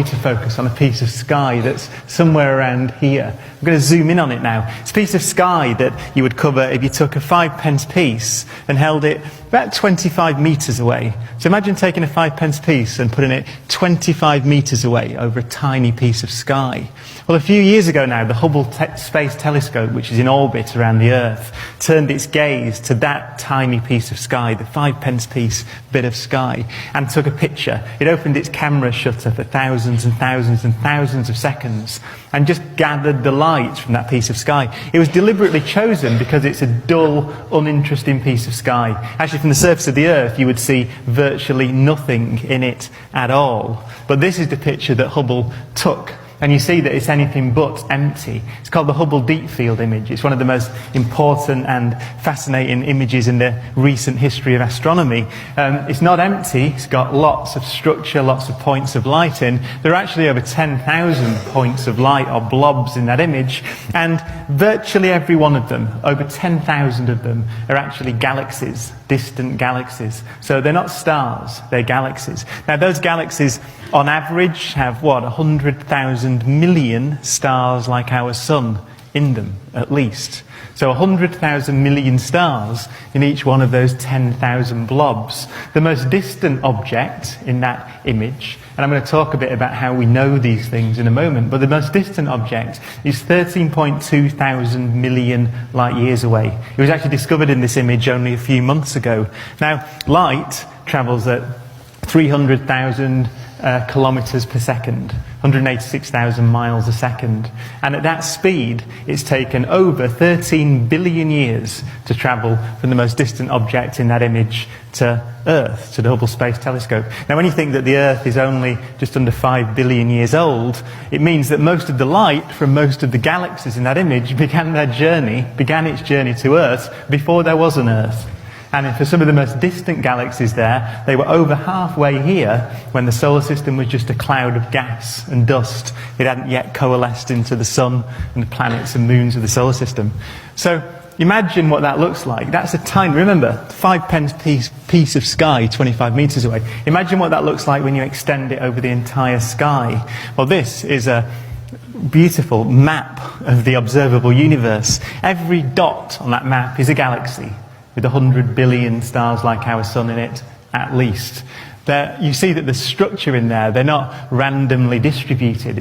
to focus on a piece of sky that's somewhere around here. I'm going to zoom in on it now. It's a piece of sky that you would cover if you took a 5p piece and held it about 25 metres away. So imagine taking a 5p piece and putting it 25 metres away over a tiny piece of sky. Well, a few years ago now, the Hubble Space Telescope, which is in orbit around the Earth, turned its gaze to that tiny piece of sky, the 5p piece bit of sky, and took a picture. It opened its camera shutter for thousands and thousands and thousands of seconds and just gathered the light from that piece of sky. It was deliberately chosen because it's a dull, uninteresting piece of sky. Actually, from the surface of the Earth, you would see virtually nothing in it at all. But this is the picture that Hubble took. And you see that it's anything but empty. It's called the Hubble Deep Field image. It's one of the most important and fascinating images in the recent history of astronomy. It's not empty. It's got lots of structure, lots of points of light in. There are actually over 10,000 points of light or blobs in that image. And virtually every one of them, over 10,000 of them, are actually galaxies, distant galaxies. So they're not stars, they're galaxies. Now those galaxies, on average, have, 100,000 million stars like our sun in them, at least. So 100,000 million stars in each one of those 10,000 blobs. The most distant object in that image, and I'm going to talk a bit about how we know these things in a moment, but the most distant object is 13.2 thousand million light years away. It was actually discovered in this image only a few months ago. Now, light travels at 300,000 kilometers per second, 186,000 miles a second. And at that speed, it's taken over 13 billion years to travel from the most distant object in that image to Earth, to the Hubble Space Telescope. Now, when you think that the Earth is only just under 5 billion years old, it means that most of the light from most of the galaxies in that image began its journey to Earth before there was an Earth. And for some of the most distant galaxies there, they were over halfway here when the solar system was just a cloud of gas and dust. It hadn't yet coalesced into the sun and the planets and moons of the solar system. So imagine what that looks like. That's a tiny, remember, 5p piece of sky 25 metres away. Imagine what that looks like when you extend it over the entire sky. Well, this is a beautiful map of the observable universe. Every dot on that map is a galaxy, with 100 billion stars like our sun in it, at least. You see that the structure in there, they're not randomly distributed.